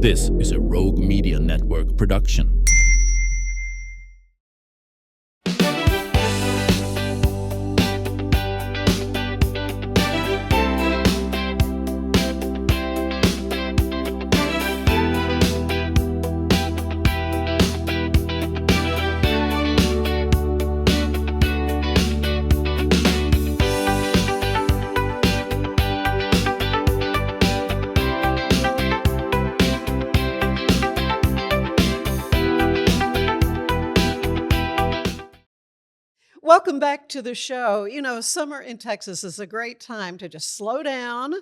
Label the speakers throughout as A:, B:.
A: This is a Rogue Media Network production.
B: Welcome back to the show. You know, summer in Texas is a great time to just slow down,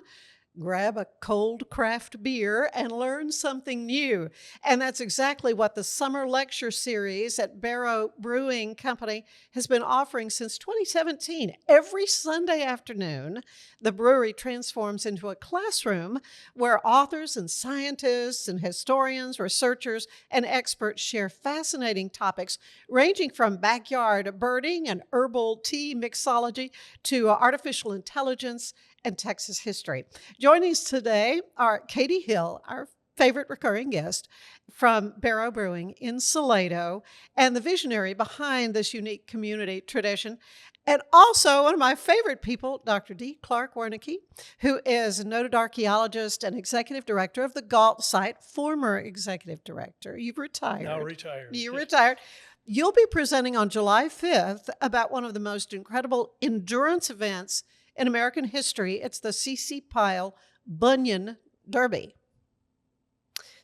B: grab a cold craft beer, and learn something new. And that's exactly what the summer lecture series at Barrow Brewing Company has been offering since 2017. Every Sunday afternoon, the brewery transforms into a classroom where authors and scientists and historians, researchers, and experts share fascinating topics ranging from backyard birding and herbal tea mixology to artificial intelligence and Texas history. Joining us today are Katie Hill, our favorite recurring guest from Barrow Brewing in Salado, and the visionary behind this unique community tradition. And also one of my favorite people, Dr. D. Clark Wernecke, who is a noted archaeologist and executive director of the Gault Site, former executive director. You've retired.
C: Now retired.
B: You retired. You'll be presenting on July 5th about one of the most incredible endurance events in American history. It's the C.C. Pyle Bunyan Derby.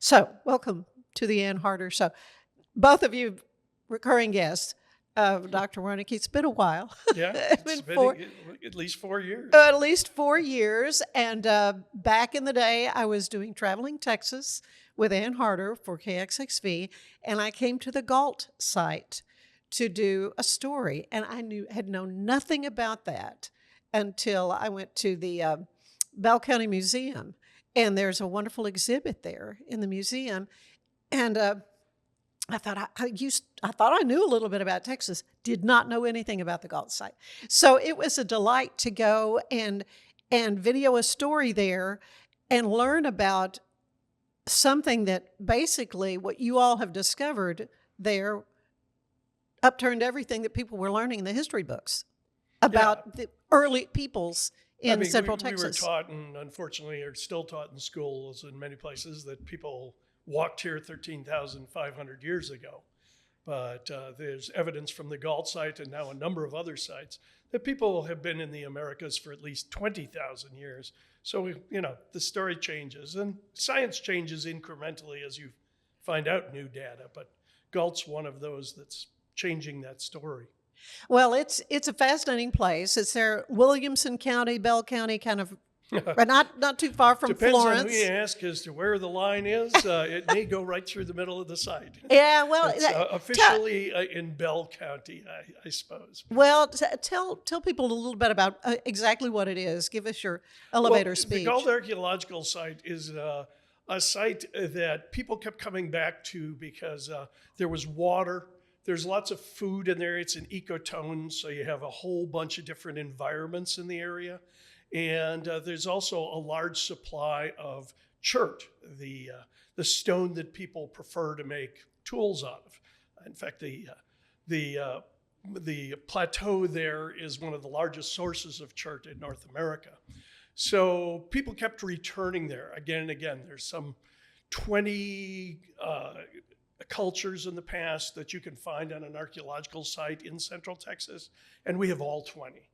B: So, welcome to the Ann Harder Show. Both of you recurring guests of Dr. Wernecke. It's been a while.
C: Yeah, it's been at least 4 years.
B: At least 4 years. And back in the day, I was doing Traveling Texas with Ann Harder for KXXV, and I came to the Gault Site to do a story, and I had known nothing about that until I went to the Bell County Museum, and there's a wonderful exhibit there in the museum, and I thought I knew a little bit about Texas, did not know anything about the Gault Site. So it was a delight to go and video a story there and learn about something that basically what you all have discovered there upturned everything that people were learning in the history books about the early peoples in Central Texas.
C: We were taught, and unfortunately are still taught in schools in many places, that people walked here 13,500 years ago. But there's evidence from the Gault Site and now a number of other sites that people have been in the Americas for at least 20,000 years. So, the story changes, and science changes incrementally as you find out new data. But Gault's one of those that's changing that story.
B: Well, it's a fascinating place. It's there, Williamson County, Bell County, kind of, but not too far from
C: Depends
B: Florence.
C: Depends on who you ask as to where the line is. It may go right through the middle of the site.
B: Yeah, well,
C: it's officially in Bell County, I suppose.
B: Well, tell people a little bit about exactly what it is. Give us your elevator speech.
C: The Gault Archaeological Site is a site that people kept coming back to because there was water. There's lots of food in there. It's an ecotone, so you have a whole bunch of different environments in the area. And there's also a large supply of chert, the stone that people prefer to make tools out of. In fact, the plateau there is one of the largest sources of chert in North America. So people kept returning there again and again. There's some 20 cultures in the past that you can find on an archaeological site in Central Texas, and we have all 20.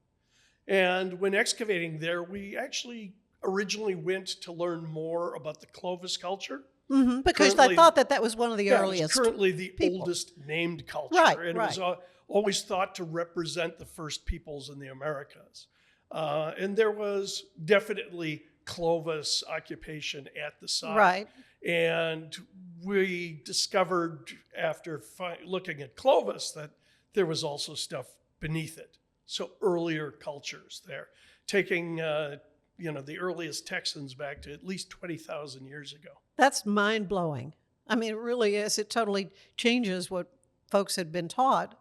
C: And when excavating there, we actually originally went to learn more about the Clovis culture.
B: Mm-hmm, because I thought that was one of the earliest.
C: It's currently the
B: people.
C: Oldest named culture.
B: Right,
C: and
B: right.
C: It was always thought to represent the first peoples in the Americas. And there was definitely Clovis occupation at the site.
B: Right.
C: And we discovered after looking at Clovis that there was also stuff beneath it. So earlier cultures there, taking the earliest Texans back to at least 20,000 years ago.
B: That's mind-blowing. I mean, it really is. It totally changes what folks had been taught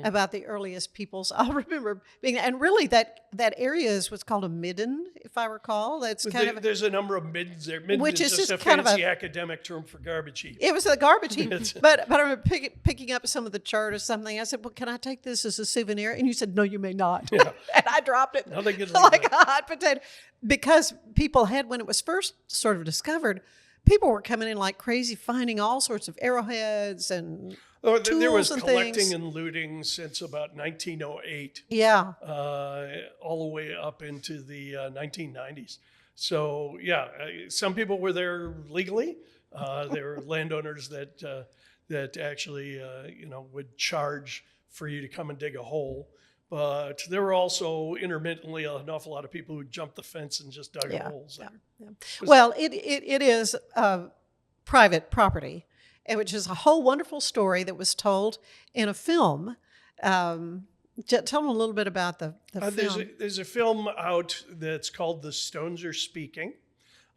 B: about the earliest peoples. I remember being, and really that area is what's called a midden, if I recall. That's kind of
C: there's a number of middens there. Midden
B: which
C: is just a
B: kind of
C: fancy academic term for garbage heap.
B: It was a garbage heap, but I remember picking up some of the chart or something. I said, "Well, can I take this as a souvenir?" And you said, "No, you may not."
C: Yeah.
B: And I dropped it
C: Nothing is
B: like
C: legal.
B: a hot potato because people had, when it was first sort of discovered, people were coming in like crazy, finding all sorts of arrowheads and tools
C: there was
B: and
C: collecting
B: things.
C: and looting since about 1908.
B: Yeah.
C: All the way up into the 1990s. So yeah, some people were there legally. There were landowners that actually would charge for you to come and dig a hole. But there were also intermittently an awful lot of people who jumped the fence and just dug holes there.
B: Yeah. Well, it is private property, which is a whole wonderful story that was told in a film. Tell them a little bit about the film.
C: There's a film out that's called The Stones Are Speaking.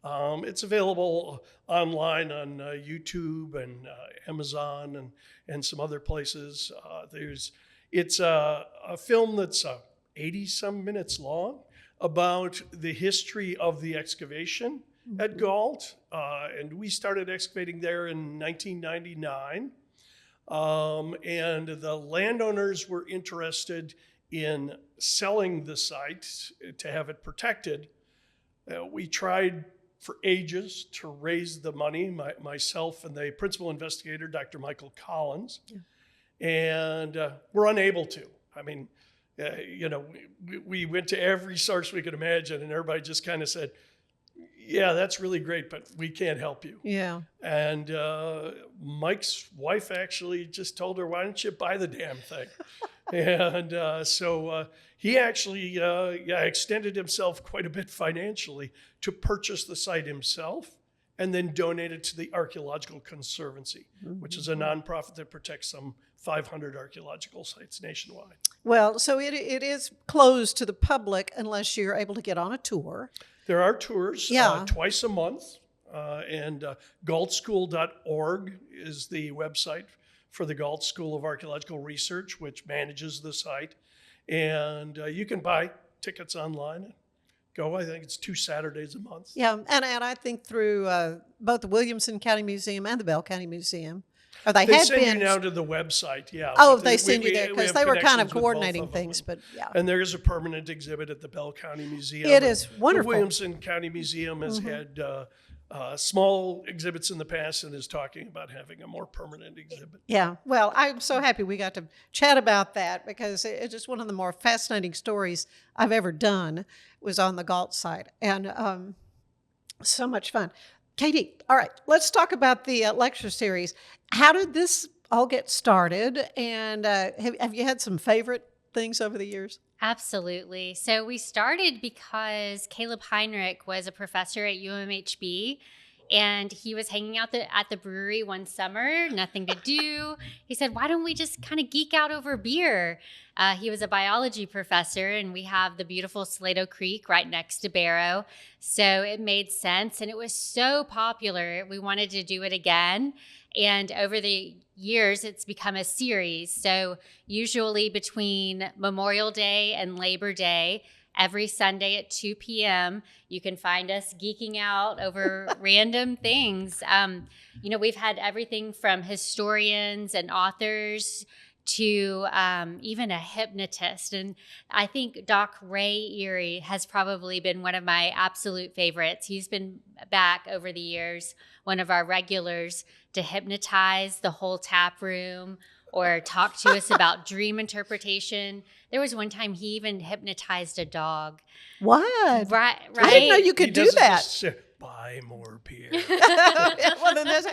C: It's available online on YouTube and Amazon and some other places. It's a film that's 80-some minutes long about the history of the excavation at Gault. And we started excavating there in 1999. And the landowners were interested in selling the site to have it protected. We tried for ages to raise the money, myself and the principal investigator, Dr. Michael Collins, and we're unable to. I mean, we went to every source we could imagine, and everybody just kind of said, yeah, that's really great, but we can't help you.
B: Yeah.
C: And Mike's wife actually just told her, why don't you buy the damn thing? And so he actually extended himself quite a bit financially to purchase the site himself and then donate it to the Archaeological Conservancy, which is a nonprofit that protects some 500 archaeological sites nationwide.
B: Well, so it is closed to the public unless you're able to get on a tour.
C: There are tours
B: Yeah.
C: Twice a month, and gaultschool.org is the website for the Gault School of Archaeological Research, which manages the site. And you can buy tickets online and go. I think it's 2 Saturdays a month.
B: Yeah, and I think through both the Williamson County Museum and the Bell County Museum. Or they had
C: send
B: been.
C: you now to the website, yeah.
B: Oh,
C: But
B: they send you there
C: we
B: because
C: have
B: they were kind of
C: connections with both
B: coordinating
C: of them.
B: things, but yeah.
C: And there is a permanent exhibit at the Bell County Museum.
B: It is wonderful.
C: The Williamson County Museum has had small exhibits in the past and is talking about having a more permanent exhibit.
B: Yeah, well, I'm so happy we got to chat about that because it's just one of the more fascinating stories I've ever done was on the Gault site, and so much fun. Katie, all right, let's talk about the lecture series. How did this all get started, and have you had some favorite things over the years?
D: Absolutely. So we started because Caleb Heinrich was a professor at UMHB, and he was hanging out at the brewery one summer, nothing to do. He said, why don't we just kind of geek out over beer? He was a biology professor, and we have the beautiful Salado Creek right next to Barrow. So it made sense, and it was so popular. We wanted to do it again. And over the years, it's become a series. So usually between Memorial Day and Labor Day, every Sunday at 2 p.m., you can find us geeking out over random things. We've had everything from historians and authors to even a hypnotist. And I think Doc Ray Erie has probably been one of my absolute favorites. He's been back over the years, one of our regulars, to hypnotize the whole tap room or talk to us about dream interpretation. There was one time he even hypnotized a dog.
B: What?
D: Right?
B: I didn't know you could do that.
C: Just say, buy more beer.
B: Well, then that's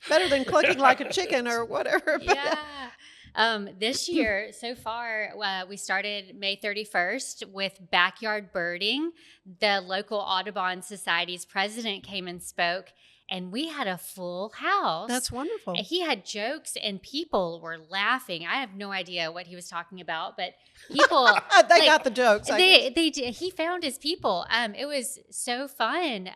B: better than clucking like a chicken or whatever.
D: Yeah. This year, so far, we started May 31st with backyard birding. The local Audubon Society's president came and spoke, and we had a full house.
B: That's wonderful.
D: He had jokes, and people were laughing. I have no idea what he was talking about, but people
B: they got the jokes.
D: They did. He found his people. It was so fun.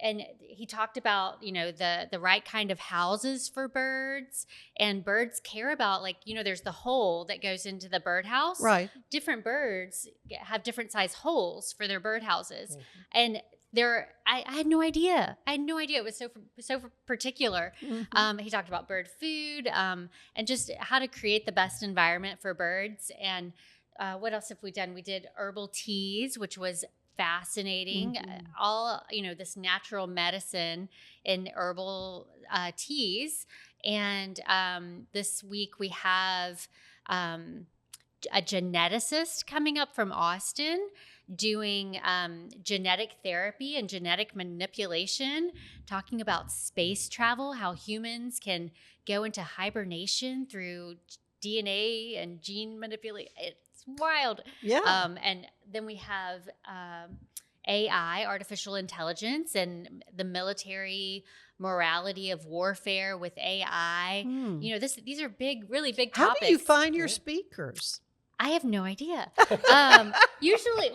D: and he talked about, the right kind of houses for birds, and birds care about, like, there's the hole that goes into the birdhouse.
B: Right.
D: Different birds have different size holes for their birdhouses.
C: Mm-hmm.
D: And I had no idea. It was so particular.
B: Mm-hmm.
D: He talked about bird food, and just how to create the best environment for birds. And what else have we done? We did herbal teas, which was fascinating.
B: Mm-hmm.
D: All, this natural medicine in herbal teas. And this week we have a geneticist coming up from Austin doing genetic therapy and genetic manipulation, talking about space travel, how humans can go into hibernation through DNA and gene manipulation. It's wild.
B: Yeah.
D: And then we have AI, artificial intelligence, and the military morality of warfare with AI. These are really big
B: How
D: topics.
B: do you find your speakers?
D: I have no idea. Usually,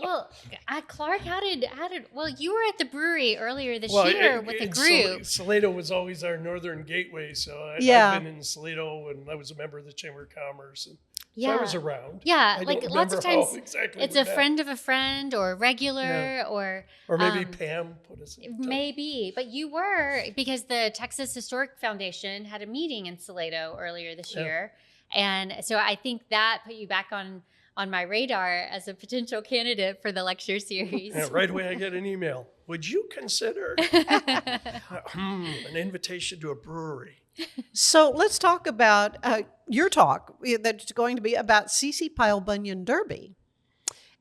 D: Clark, how did? Well, you were at the brewery earlier this year with a group.
C: Salado was always our northern gateway, so I've been in Salado when I was a member of the Chamber of Commerce. And so I was around.
D: Yeah,
C: I
D: like
C: don't
D: lots of
C: remember
D: times
C: exactly
D: it's a friend of a friend or regular or
C: maybe Pam put us in touch.
D: Maybe, but you were, because the Texas Historic Foundation had a meeting in Salado earlier this year. And so I think that put you back on my radar as a potential candidate for the lecture series.
C: Yeah, right away I get an email. Would you consider an invitation to a brewery?
B: So let's talk about your talk that's going to be about C.C. Pyle Bunyan Derby.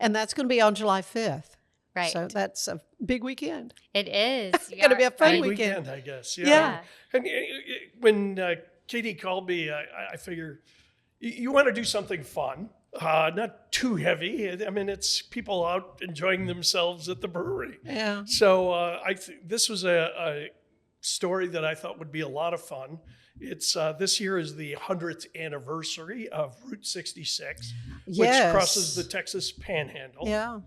B: And that's going to be on July 5th.
D: Right.
B: So that's a big weekend.
D: It is.
B: It's going to be a fun
C: Big
B: weekend.
C: I guess.
B: Yeah.
C: And when Katie called me, I figure you want to do something fun, not too heavy. I mean, it's people out enjoying themselves at the brewery.
B: Yeah.
C: So this was a story that I thought would be a lot of fun. It's this year is the 100th anniversary of Route 66, which crosses the Texas Panhandle.
B: Yeah.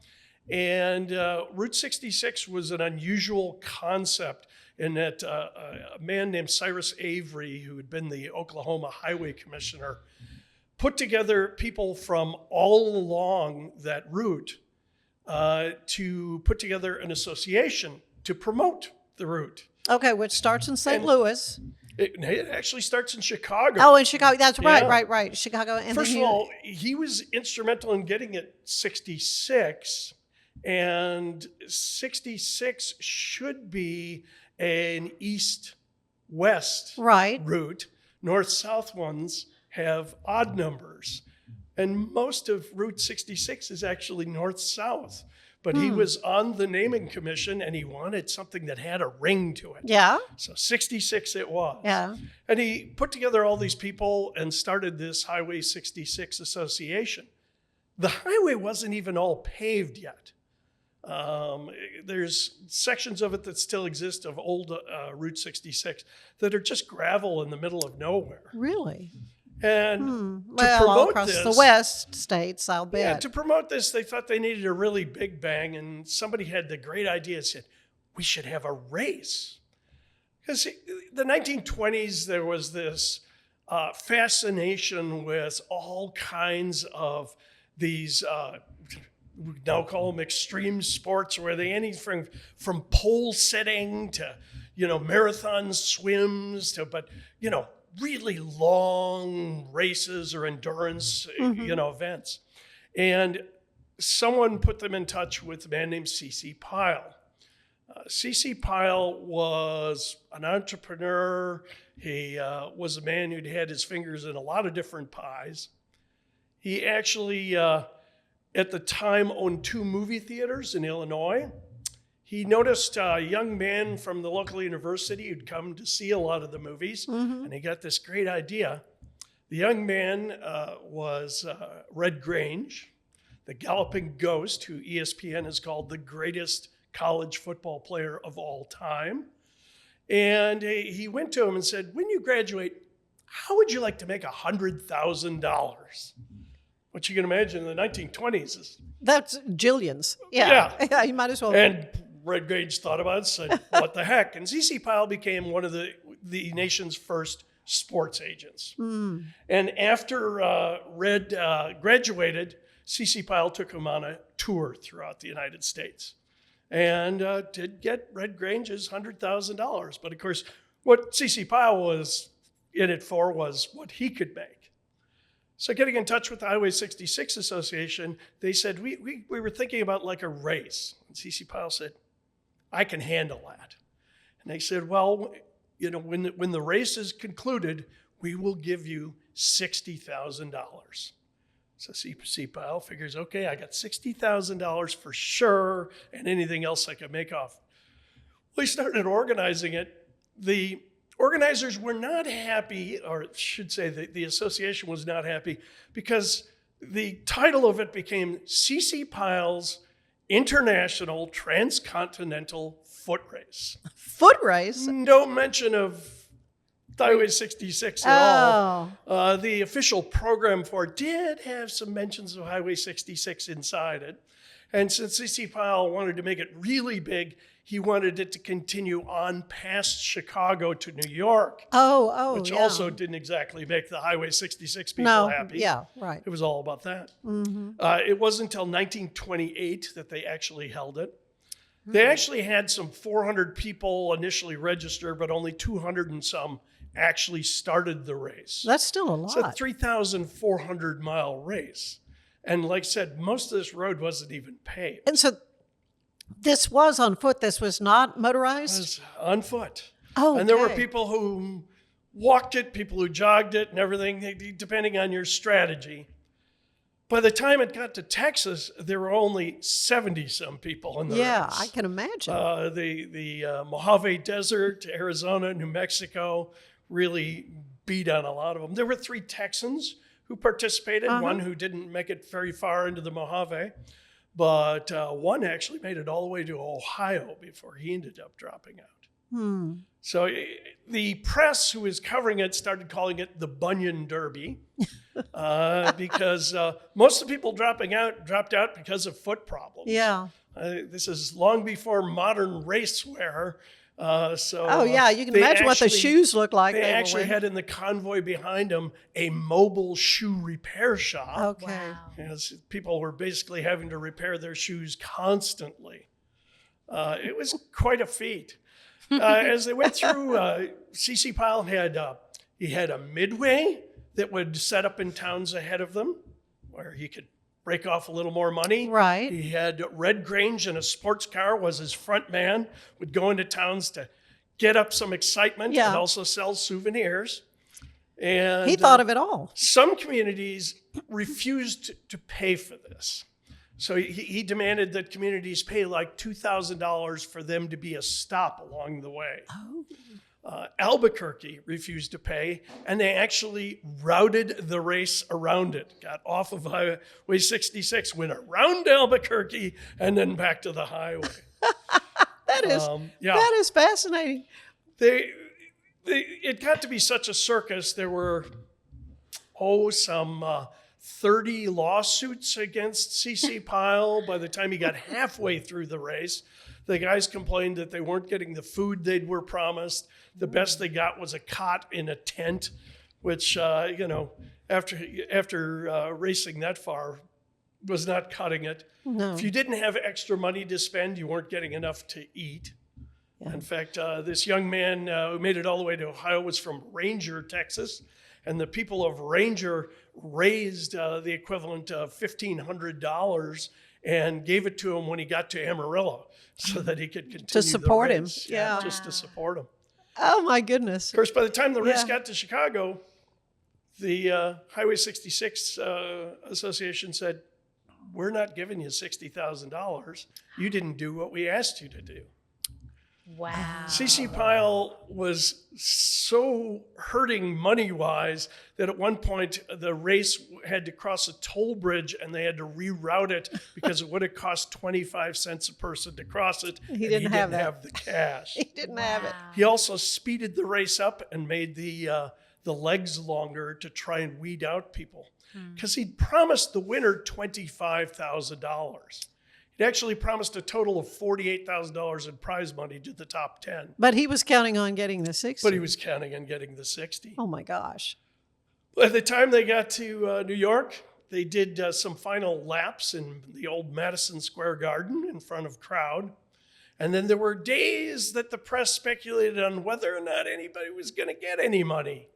C: And Route 66 was an unusual concept in that a man named Cyrus Avery, who had been the Oklahoma Highway Commissioner, put together people from all along that route to put together an association to promote the route.
B: Okay, which starts in St. Louis.
C: It actually starts in Chicago.
B: Oh, in Chicago. That's right,
C: Yeah.
B: right. Chicago. And
C: First of all, he was instrumental in getting it 66, and 66 should be an east-west route. North-south ones have odd numbers. And most of Route 66 is actually north-south. But he was on the naming commission, and he wanted something that had a ring to it.
B: Yeah.
C: So 66 it was.
B: Yeah.
C: And he put together all these people and started this Highway 66 Association. The highway wasn't even all paved yet. There's sections of it that still exist of old Route 66 that are just gravel in the middle of nowhere.
B: Really?
C: And
B: well,
C: to promote
B: all across
C: this,
B: the West states, I'll bet.
C: Yeah, to promote this, they thought they needed a really big bang, and somebody had the great idea and said, we should have a race. Because the 1920s, there was this fascination with all kinds of these, we now call them extreme sports, where they anything from pole sitting to, marathon swims to, really long races or endurance, events. And someone put them in touch with a man named C.C. Pyle. C.C. Pyle was an entrepreneur. He was a man who'd had his fingers in a lot of different pies. He actually, at the time, owned 2 movie theaters in Illinois. He noticed a young man from the local university who'd come to see a lot of the movies, and he got this great idea. The young man was Red Grange, the galloping ghost, who ESPN has called the greatest college football player of all time. And he went to him and said, when you graduate, how would you like to make $100,000? Which you can imagine in the 1920s is...
B: That's jillions. Yeah. You might as well.
C: And Red Grange thought about it and said, what the heck? And C.C. Pyle became one of the nation's first sports agents. And after Red graduated, C.C. Pyle took him on a tour throughout the United States and did get Red Grange's $100,000. But of course, what C.C. Pyle was in it for was what he could make. So getting in touch with the Highway 66 Association, they said, we were thinking about like a race. And C.C. Pyle said, I can handle that. And they said, well, you know, when the race is concluded, we will give you $60,000. So C.C. Pyle figures, okay, I got $60,000 for sure, and anything else I could make off. Well, he started organizing it. The organizers were not happy, or should say the association was not happy, because the title of it became C.C. Pyle's International Transcontinental Foot Race.
B: Foot race?
C: No mention of Highway 66 at all. The official program for it did have some mentions of Highway 66 inside it. And since C.C. Pyle wanted to make it really big, he wanted it to continue on past Chicago to New York. Which also didn't exactly make the Highway 66 people happy.
B: Yeah, right.
C: It was all about that. It wasn't until 1928 that they actually held it. They actually had some 400 people initially register, but only 200 and some actually started the race.
B: That's still a lot.
C: It's a 3,400 mile race. And like I said, most of this road wasn't even paved.
B: And so this was on foot. This was not motorized?
C: It was on foot.
B: Oh,
C: and there were people who walked it, people who jogged it and everything, depending on your strategy. By the time it got to Texas, there were only 70-some people in the race.
B: Yeah, I can imagine.
C: The Mojave Desert, Arizona, New Mexico really beat on a lot of them. There were 3 Texans who participated, one who didn't make it very far into the Mojave, but one actually made it all the way to Ohio before he ended up dropping out. So the press who was covering it started calling it the Bunyan Derby because most of the people dropped out because of foot problems.
B: Yeah.
C: This is long before modern racewear. You can imagine what the shoes look like. They actually had in the convoy behind them a mobile shoe repair shop.
B: Okay.
D: Wow.
C: Because people were basically having to repair their shoes constantly. It was quite a feat. As they went through, C.C. Pyle had a midway that would set up in towns ahead of them, where he could break off a little more money.
B: Right.
C: He had Red Grange in a sports car was his front man, would go into towns to get up some excitement and also sell souvenirs. And
B: he thought of it all.
C: Some communities refused to pay for this. So he demanded that communities pay like $2,000 for them to be a stop along the way. Albuquerque refused to pay, and they actually routed the race around it. Got off of Highway 66, went around Albuquerque, and then back to the highway.
B: That is fascinating.
C: It got to be such a circus. There were some 30 lawsuits against C.C. Pyle. By the time he got halfway through the race, the guys complained that they weren't getting the food they were promised. The best they got was a cot in a tent, which, after racing that far, was not cutting it.
B: No.
C: If you didn't have extra money to spend, you weren't getting enough to eat. Yeah. In fact, this young man who made it all the way to Ohio was from Ranger, Texas. And the people of Ranger raised the equivalent of $1,500 and gave it to him when he got to Amarillo so that he could continue
B: to support
C: the
B: him.
C: race.
B: Yeah.
C: Just to support him.
B: Oh, my goodness.
C: Of course, by the time the race got to Chicago, the Highway 66 Association said, we're not giving you $60,000. You didn't do what we asked you to do.
D: Wow.
C: C.C. Pyle was so hurting money-wise that at one point the race had to cross a toll bridge and they had to reroute it because it would have cost 25 cents a person to cross it.
B: He didn't have
C: the cash.
B: He didn't have it.
C: He also speeded the race up and made the legs longer to try and weed out people because he'd promised the winner $25,000. He actually promised a total of $48,000 in prize money to the top 10.
B: But he was counting on getting the 60.
C: But he was counting on getting the 60.
B: Oh my gosh.
C: By the time they got to New York, they did some final laps in the old Madison Square Garden in front of crowd. And then there were days that the press speculated on whether or not anybody was going to get any money.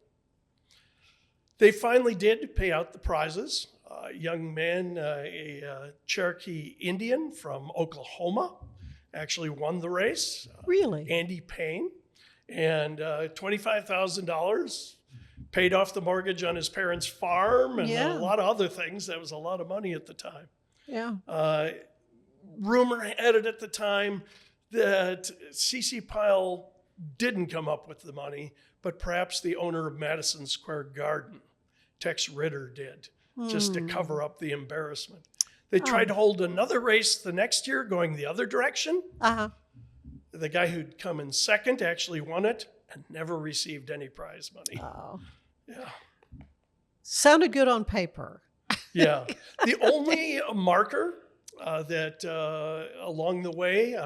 C: They finally did pay out the prizes. A young man, a Cherokee Indian from Oklahoma, actually won the race.
B: Really?
C: Andy Payne. And $25,000, paid off the mortgage on his parents' farm and a lot of other things. That was a lot of money at the time.
B: Yeah.
C: Rumor had it at the time that C.C. Pyle didn't come up with the money, but perhaps the owner of Madison Square Garden, Tex Ritter, did, just to cover up the embarrassment. They tried to hold another race the next year going the other direction.
B: Uh-huh.
C: The guy who'd come in second actually won it and never received any prize money.
B: Oh.
C: Yeah.
B: Sounded good on paper.
C: Yeah. The only marker that along the way,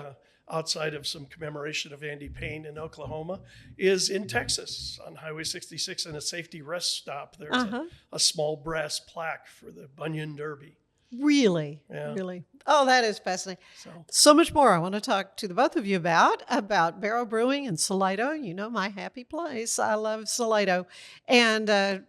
C: outside of some commemoration of Andy Payne in Oklahoma, is in Texas on Highway 66 and a safety rest stop. There's a small brass plaque for the Bunyan Derby.
B: Really?
C: Yeah.
B: Really? Oh, that is fascinating. So much more I want to talk to the both of you about Barrow Brewing and Salado. You know, my happy place. I love Salado. And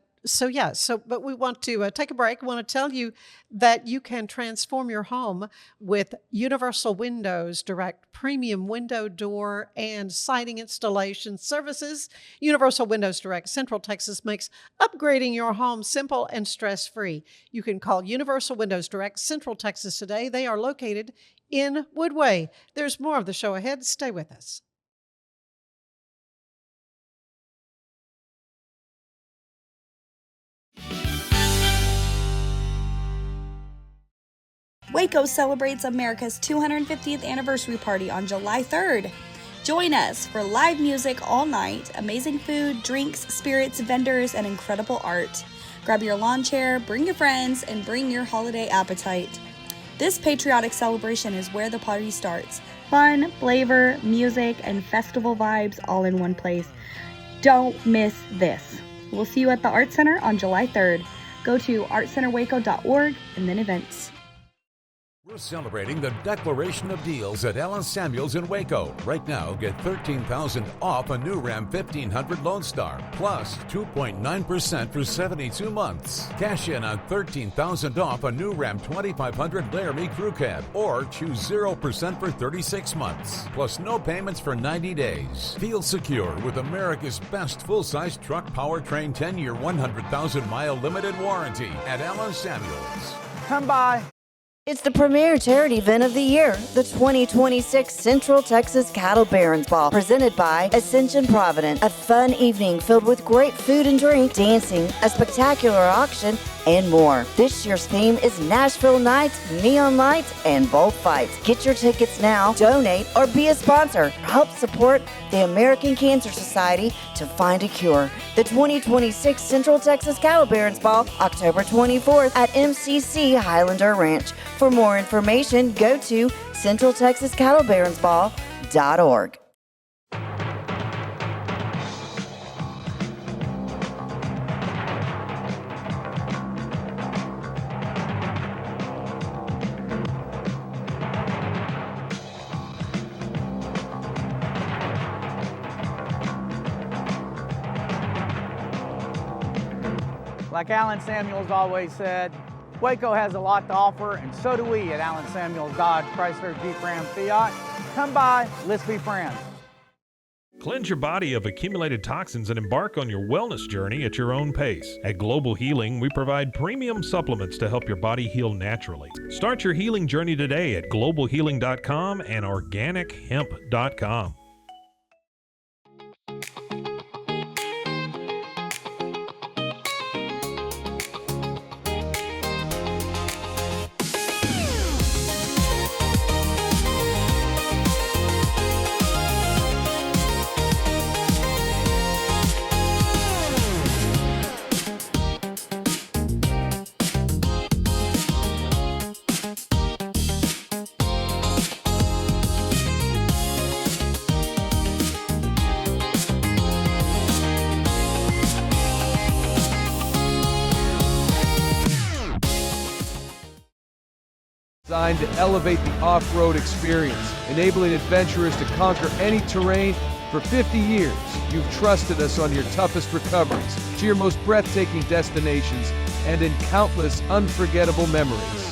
B: but we want to take a break. I want to tell you that you can transform your home with Universal Windows Direct premium window, door, and siding installation services. Universal Windows Direct Central Texas makes upgrading your home simple and stress-free. You can call Universal Windows Direct Central Texas today. They are located in Woodway. There's more of the show ahead. Stay with us.
E: Waco celebrates America's 250th anniversary party on July 3rd. Join us for live music all night, amazing food, drinks, spirits, vendors, and incredible art. Grab your lawn chair, bring your friends, and bring your holiday appetite. This patriotic celebration is where the party starts. Fun, flavor, music, and festival vibes all in one place. Don't miss this. We'll see you at the Art Center on July 3rd. Go to artcenterwaco.org and then events.
F: We're celebrating the Declaration of Deals at Allen Samuels in Waco. Right now, get $13,000 off a new Ram 1500 Lone Star, plus 2.9% for 72 months. Cash in on $13,000 off a new Ram 2500 Laramie Crew Cab, or choose 0% for 36 months, plus no payments for 90 days. Feel secure with America's best full-size truck powertrain 10-year, 100,000-mile limited warranty at Allen Samuels.
G: Come by.
H: It's the premier charity event of the year, the 2026 Central Texas Cattle Barons Ball, presented by Ascension Providence. A fun evening filled with great food and drink, dancing, a spectacular auction, and more. This year's theme is Nashville Nights, Neon Lights, and Bullfights. Get your tickets now, donate, or be a sponsor. Help support the American Cancer Society to find a cure. The 2026 Central Texas Cattle Barons Ball, October 24th at MCC Highlander Ranch. For more information, go to centraltexascattlebaronsball.org.
G: Like Allen Samuels always said, Waco has a lot to offer, and so do we at Allen Samuels Dodge, Chrysler, Jeep, Ram, Fiat. Come by, let's be friends.
I: Cleanse your body of accumulated toxins and embark on your wellness journey at your own pace. At Global Healing, we provide premium supplements to help your body heal naturally. Start your healing journey today at globalhealing.com and organichemp.com.
J: designed to elevate the off-road experience, enabling adventurers to conquer any terrain. For 50 years, you've trusted us on your toughest recoveries, to your most breathtaking destinations, and in countless unforgettable memories.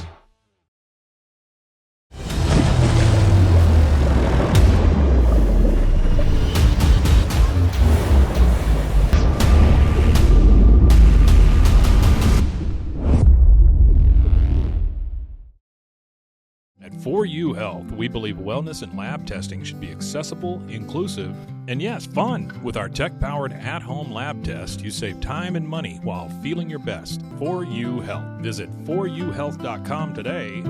I: At 4U Health, we believe wellness and lab testing should be accessible, inclusive, and yes, fun. With our tech-powered at-home lab test, you save time and money while feeling your best. 4U Health. Visit 4uhealth.com today.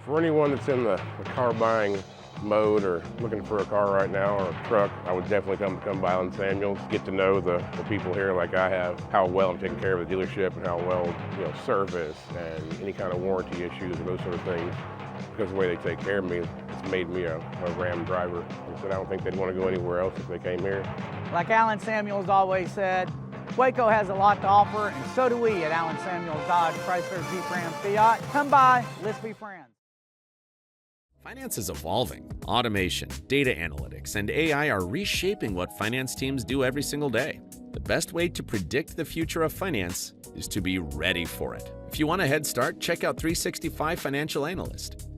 K: For anyone that's in the car buying mode or looking for a car right now or a truck, I would definitely come by Allen Samuels, get to know the people here like I have, how well I'm taking care of the dealership and how well, service and any kind of warranty issues or those sort of things. Because the way they take care of me, it's made me a Ram driver. And so I don't think they'd want to go anywhere else if they came here.
G: Like Allen Samuels always said, Waco has a lot to offer, and so do we at Allen Samuels Dodge, Chrysler, Jeep, Ram, Fiat. Come by, let's be friends.
L: Finance is evolving. Automation, data analytics, and AI are reshaping what finance teams do every single day. The best way to predict the future of finance is to be ready for it. If you want a head start, check out 365 Financial Analyst.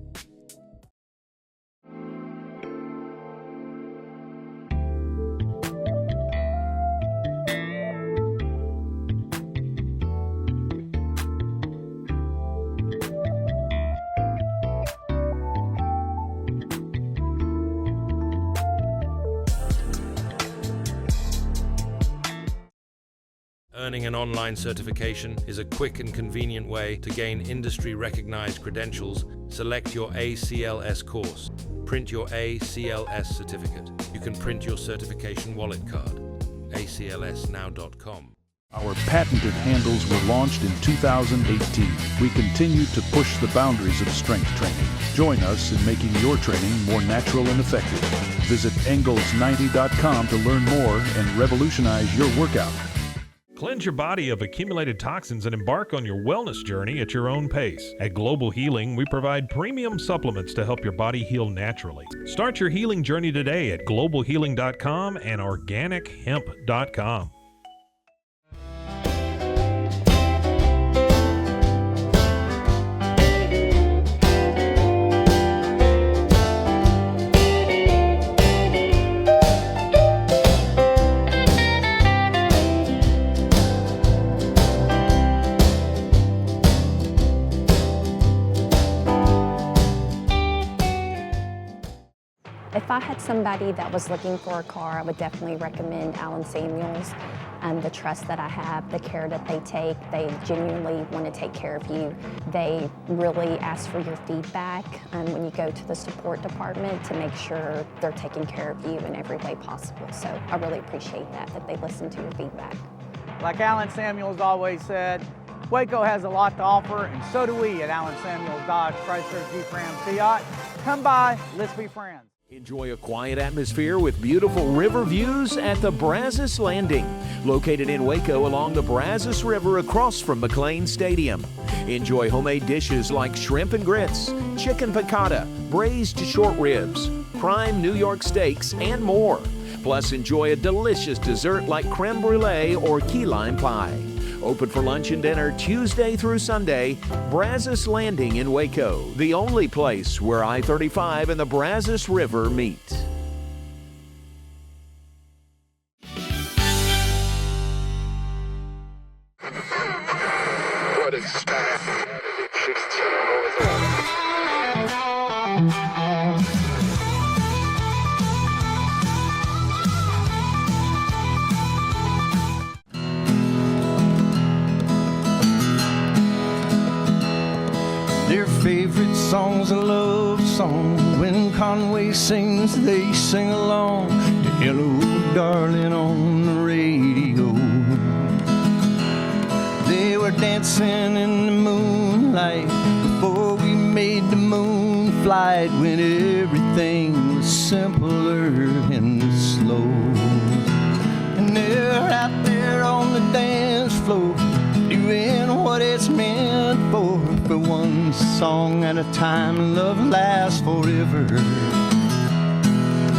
M: Earning an online certification is a quick and convenient way to gain industry-recognized credentials. Select your ACLS course. Print your ACLS certificate. You can print your certification wallet card. aclsnow.com.
N: Our patented handles were launched in 2018. We continue to push the boundaries of strength training. Join us in making your training more natural and effective. Visit Engels90.com to learn more and revolutionize your workout.
I: Cleanse your body of accumulated toxins and embark on your wellness journey at your own pace. At Global Healing, we provide premium supplements to help your body heal naturally. Start your healing journey today at globalhealing.com and organichemp.com.
O: If I had somebody that was looking for a car, I would definitely recommend Allen Samuels. The trust that I have, the care that they take, they genuinely want to take care of you. They really ask for your feedback when you go to the support department to make sure they're taking care of you in every way possible. So I really appreciate that they listen to your feedback.
G: Like Allen Samuels always said, Waco has a lot to offer, and so do we at Allen Samuels Dodge, Chrysler, Jeep, Ram, Fiat. Come by, let's be friends.
P: Enjoy a quiet atmosphere with beautiful river views at the Brazos Landing, located in Waco along the Brazos River across from McLean Stadium. Enjoy homemade dishes like shrimp and grits, chicken piccata, braised short ribs, prime New York steaks, and more. Plus, enjoy a delicious dessert like creme brulee or key lime pie. Open for lunch and dinner Tuesday through Sunday. Brazos Landing in Waco, the only place where I-35 and the Brazos River meet.
Q: What is that?
R: Their favorite song's a love song. When Conway sings, they sing along to Hello Darling on the radio. They were dancing in the moonlight before we made the moon flight, when everything was simpler and slow. And they're out there on the dance floor doing what it's meant for one song at a time, love lasts forever.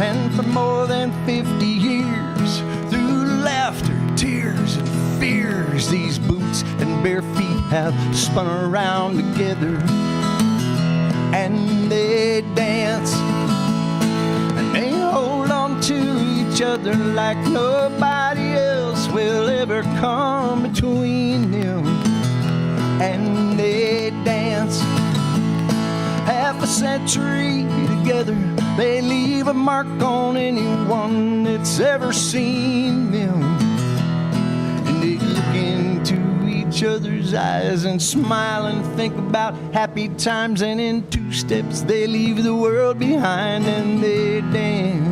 R: And for more than 50 years, through laughter, tears, and fears, these boots and bare feet have spun around together. And they dance, and they hold on to each other like nobody else will ever come between them. And they dance half a century together. They leave a mark on anyone that's ever seen them. And they look into each other's eyes and smile and think about happy times. And in 2 steps they leave the world behind and they dance.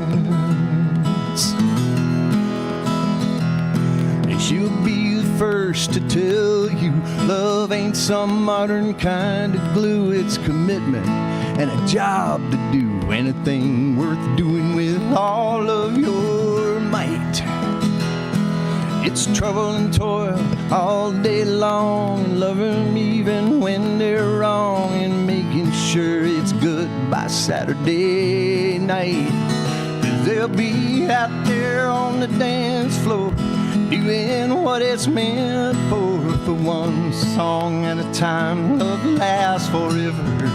R: And she'll be the first to tell you love ain't some modern kind of glue. It's commitment and a job to do, anything worth doing with all of your might. It's trouble and toil all day long, and loving them even when they're wrong, and making sure it's good by Saturday night. 'Cause they'll be out there on the dance floor doing what it's meant for one song at a time, love lasts forever.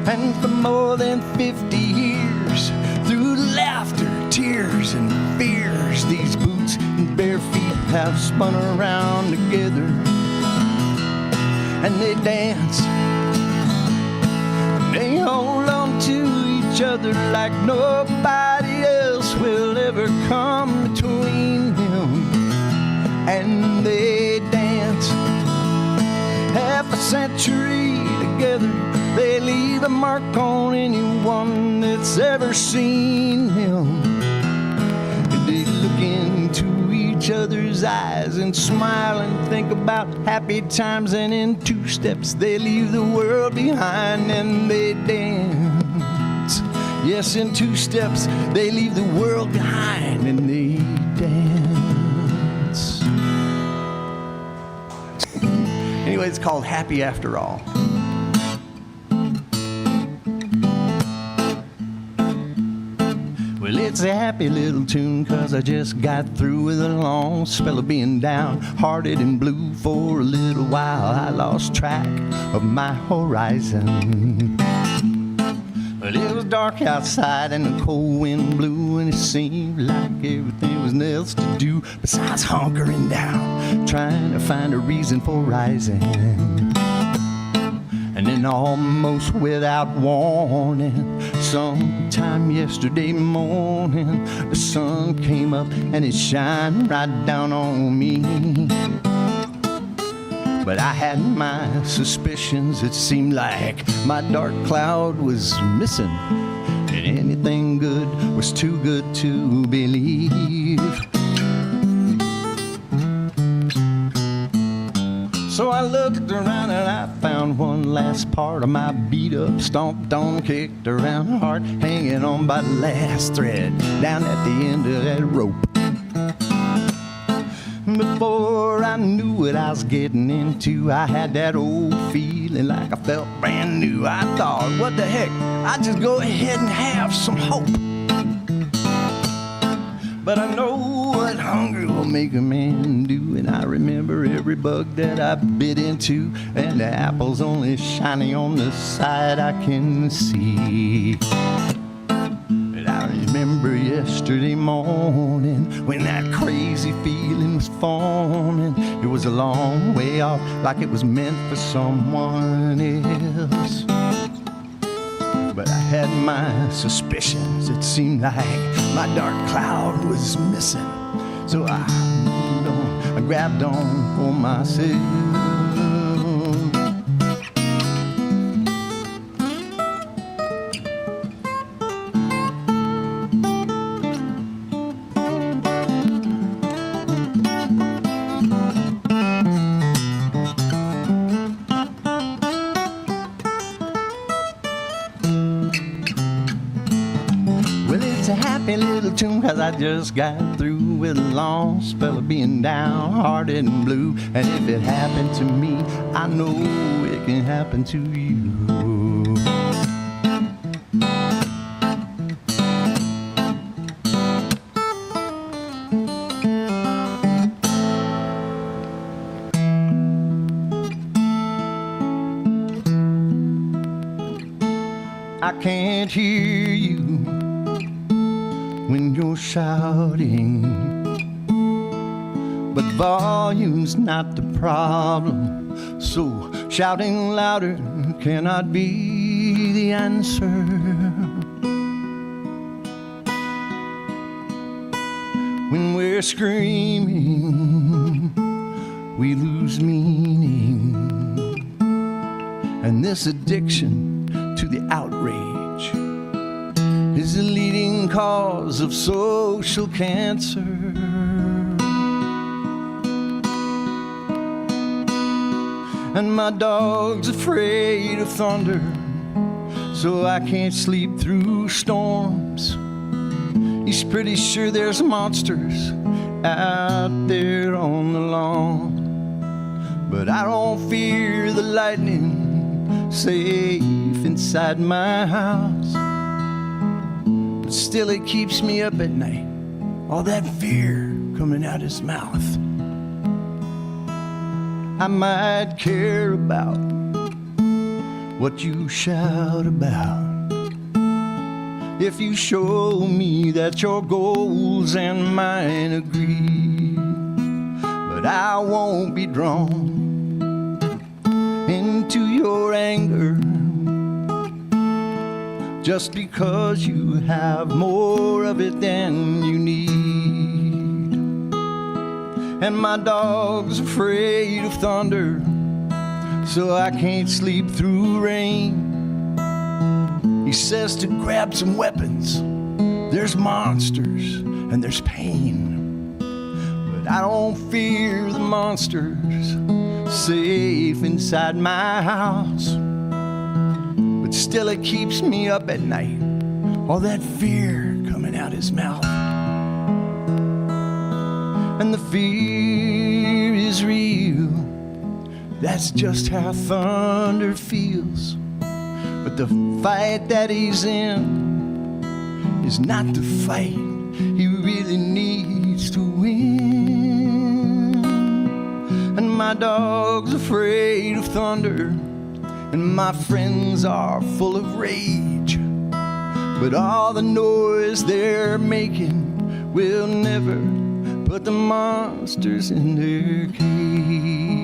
R: And for more than 50 years, through laughter, tears, and fears, these boots and bare feet have spun around together. And they dance, they hold on to each other like nobody else will ever come between them. And they dance half a century together. They leave a mark on anyone that's ever seen them. And they look into each other's eyes and smile and think about happy times. And in 2 steps they leave the world behind and they dance. Yes, in 2 steps they leave the world behind and they dance. Anyway, it's called Happy After All. Well, it's a happy little tune 'cause I just got through with a long spell of being downhearted and blue. For a little while I lost track of my horizon. But it was dark outside and the cold wind blew, and it seemed like everything was nothing else to do besides hunkering down, trying to find a reason for rising. And then almost without warning, sometime yesterday morning, the sun came up and it shined right down on me. But I had my suspicions. It seemed like my dark cloud was missing, and anything good was too good to believe. So I looked around and I found one last part of my beat up, stomped on, kicked around heart, hanging on by the last thread down at the end of that rope. Before I knew what I was getting into, I had that old feeling like I felt brand new. I thought, what the heck, I'd just go ahead and have some hope. But I know what hunger will make a man do, and I remember every bug that I bit into, and the apple's only shining on the side I can see. But I remember yesterday morning when that crazy feeling was forming. It was a long way off, like it was meant for someone else. But I had my suspicions. It seemed like my dark cloud was missing. So I grabbed on for myself. 'cause I just got through with a long spell of being downhearted and blue. And if it happened to me, I know it can happen to you. I can't hear you when you're shouting, but volume's not the problem, so shouting louder cannot be the answer. When we're screaming, we lose meaning, and this addiction to the outrage is the leading cause of social cancer. And my dog's afraid of thunder, so I can't sleep through storms. He's pretty sure there's monsters out there on the lawn, but I don't fear the lightning, safe inside my house. But still it keeps me up at night, all that fear coming out his mouth. I might care about what you shout about if you show me that your goals and mine agree, but I won't be drawn into your anger just because you have more of it than you need. And my dog's afraid of thunder, so I can't sleep through rain. He says to grab some weapons, there's monsters and there's pain, but I don't fear the monsters safe inside my house. But still it keeps me up at night, all that fear coming out his mouth. And the fear is real, that's just how thunder feels. But the fight that he's in is not the fight he really needs to win. And my dog's afraid of thunder, and my friends are full of rage, but all the noise they're making will never put the monsters in their cage.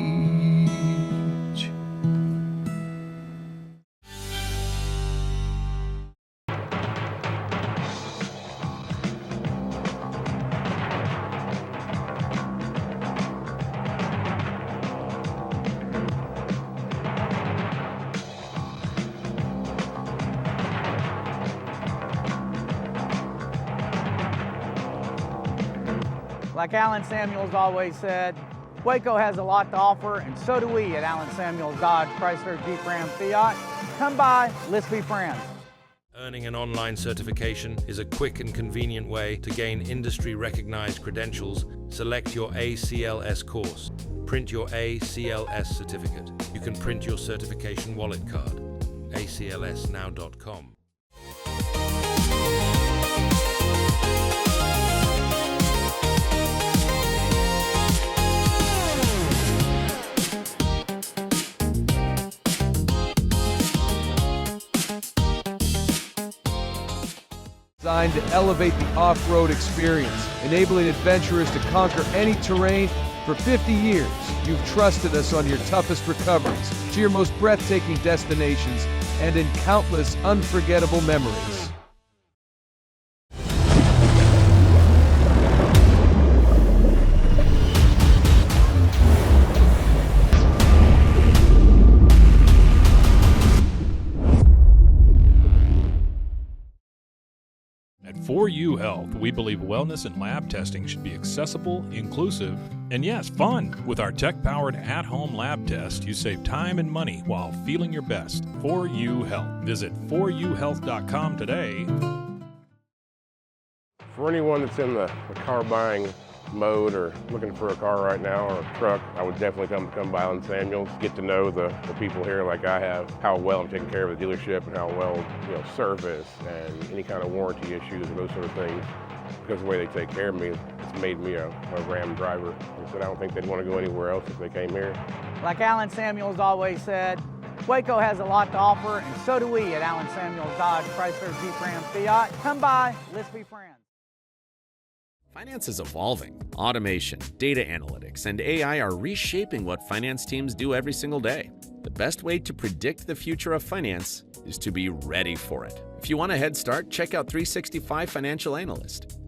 G: Like Alan Samuels always said, Waco has a lot to offer, and so do we at Alan Samuels Dodge, Chrysler, Jeep, Ram, Fiat. Come by, let's be friends.
M: Earning an online certification is a quick and convenient way to gain industry-recognized credentials. Select your ACLS course. Print your ACLS certificate. You can print your certification wallet card. aclsnow.com.
J: Designed to elevate the off-road experience, enabling adventurers to conquer any terrain. For 50 years, you've trusted us on your toughest recoveries, to your most breathtaking destinations, and in countless unforgettable memories.
I: At 4U Health, we believe wellness and lab testing should be accessible, inclusive, and yes, fun. With our tech-powered at-home lab test, you save time and money while feeling your best. 4U Health. Visit 4uhealth.com today.
K: For anyone that's in the car buying mode or looking for a car right now or a truck, I would definitely come by Island Samuels, get to know the people here like I have, how well I'm taking care of the dealership and how well, service and any kind of warranty issues or those sort of things. Because of the way they take care of me, it's made me a Ram driver. I said I don't think they'd want to go anywhere else if they came here.
G: Like Alan Samuels always said, Waco has a lot to offer, and so do we at Alan Samuels Dodge, Chrysler, Jeep, Ram, Fiat. Come by, let's be friends.
L: Finance is evolving. Automation, data analytics, and AI are reshaping what finance teams do every single day. The best way to predict the future of finance is to be ready for it. If you want a head start, check out 365 Financial Analyst.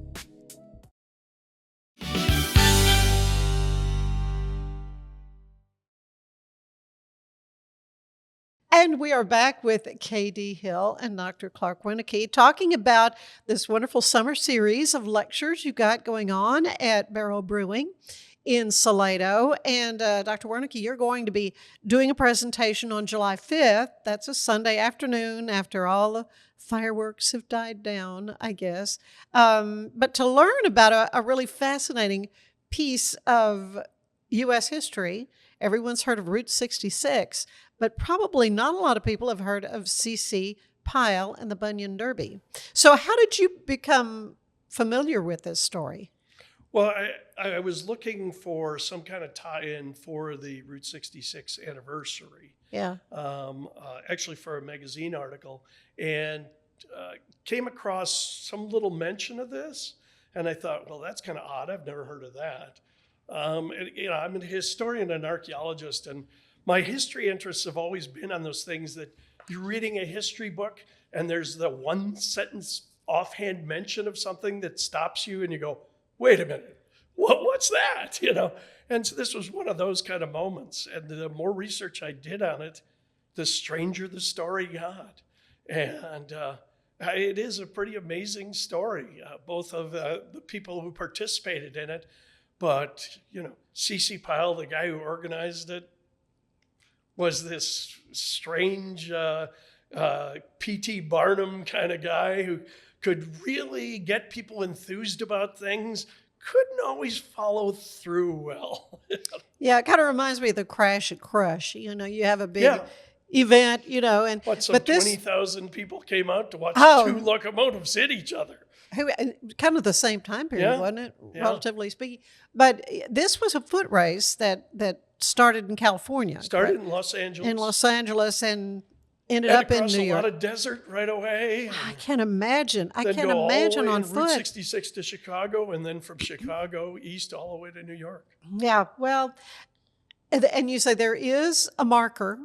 B: And we are back with K.D. Hill and Dr. Clark Wernecke talking about this wonderful summer series of lectures you got going on at Barrow Brewing in Salado. And Dr. Wernecke, you're going to be doing a presentation on July 5th. That's a Sunday afternoon after all the fireworks have died down, I guess. But to learn about a really fascinating piece of U.S. history. Everyone's heard of Route 66, but probably not a lot of people have heard of C.C. Pyle and the Bunyan Derby. So how did you become familiar with this story?
C: Well, I was looking for some kind of tie-in for the Route 66 anniversary.
B: Yeah.
C: Actually for a magazine article, and came across some little mention of this. And I thought, well, that's kind of odd. I've never heard of that. I'm a historian and archaeologist, and my history interests have always been on those things that you're reading a history book and there's the one sentence offhand mention of something that stops you and you go, wait a minute, what's that? And so this was one of those kind of moments. And the more research I did on it, the stranger the story got. And it is a pretty amazing story, both of the people who participated in it. But, C.C. Pyle, the guy who organized it, was this strange P.T. Barnum kind of guy who could really get people enthused about things, couldn't always follow through well.
B: Yeah, it kind of reminds me of the Crash at Crush. You have a big event, and
C: but 20,000 people came out to watch two locomotives hit each other.
B: Kind of the same time period, wasn't it?
C: Yeah.
B: Relatively speaking. But this was a foot race that started in California.
C: Started in Los Angeles.
B: In Los Angeles and ended up in New York.
C: A lot of desert right away.
B: I can't imagine. I
C: Then
B: can't
C: go
B: imagine
C: all
B: on
C: the way Route
B: foot.
C: 66 to Chicago, and then from Chicago east all the way to New York.
B: Yeah, well, and you say there is a marker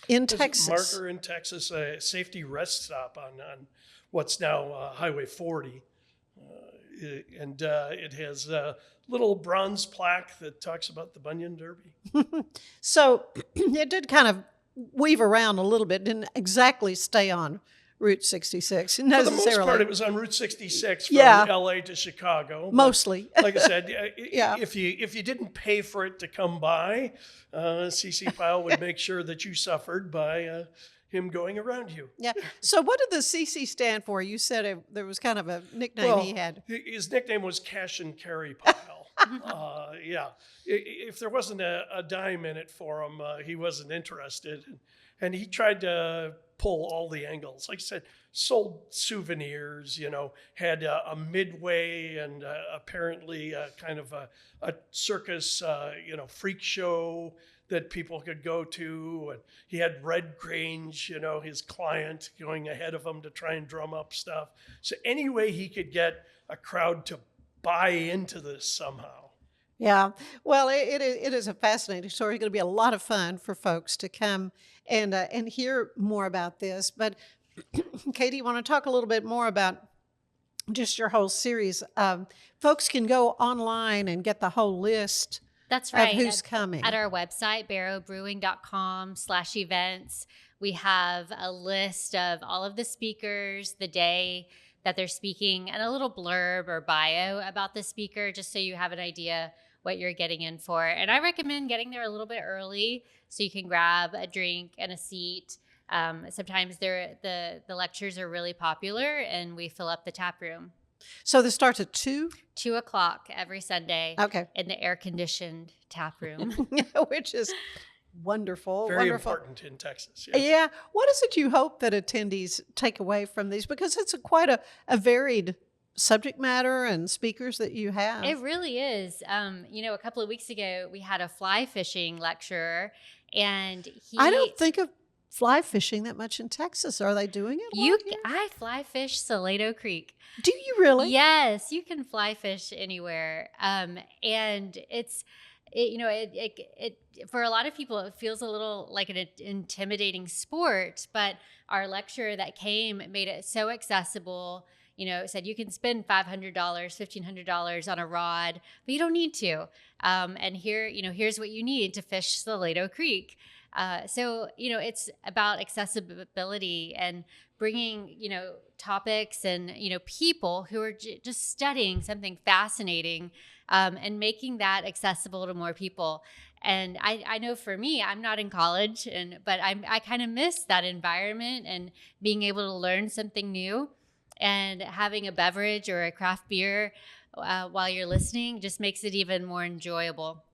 B: in
C: There's
B: Texas.
C: a marker in Texas, a safety rest stop on what's now Highway 40. And it has a little bronze plaque that talks about the Bunyan Derby.
B: So it did kind of weave around a little bit, didn't exactly stay on Route 66 necessarily.
C: For the most part, it was on Route 66 from LA to Chicago.
B: Mostly.
C: Like I said, if you didn't pay for it to come by, C.C. Pyle would make sure that you suffered by him going around you.
B: Yeah. So what did the CC stand for? You said there was kind of a nickname he had.
C: His nickname was Cash and Carry Pyle. Yeah. If there wasn't a dime in it for him, he wasn't interested. And he tried to pull all the angles. Like I said, sold souvenirs, had a midway and apparently kind of a circus, freak show that people could go to. And he had Red Grange, his client, going ahead of him to try and drum up stuff. So any way he could get a crowd to buy into this somehow.
B: Yeah. Well, it is a fascinating story. It's going to be a lot of fun for folks to come and hear more about this. But Katie, you want to talk a little bit more about just your whole series? Folks can go online and get the whole list.
D: That's right.
B: Of who's coming.
D: At our website, barrowbrewing.com/events, we have a list of all of the speakers, the day that they're speaking, and a little blurb or bio about the speaker, just so you have an idea what you're getting in for. And I recommend getting there a little bit early so you can grab a drink and a seat. Sometimes the lectures are really popular and we fill up the tap room.
B: So this starts at 2?
D: 2 o'clock every Sunday.
B: Okay.
D: In the air-conditioned tap room.
B: Which is wonderful.
C: Very
B: wonderful.
C: important in Texas. Yes.
B: Yeah. What is it you hope that attendees take away from these? Because it's quite a varied subject matter and speakers that you have.
D: It really is. A couple of weeks ago, we had a fly fishing lecturer, and
B: I don't think of fly fishing that much in Texas. Are they doing it?
D: I fly fish Salado Creek.
B: Do you really?
D: Yes, you can fly fish anywhere. And it's, for a lot of people, it feels a little like an intimidating sport, but our lecturer that came made it so accessible. Said you can spend $500, $1,500 on a rod, but you don't need to. And here's what you need to fish Salado Creek. So it's about accessibility and bringing, topics and, people who are just studying something fascinating, and making that accessible to more people. And I know for me, I'm not in college, but I kind of miss that environment and being able to learn something new. And having a beverage or a craft beer while you're listening just makes it even more enjoyable.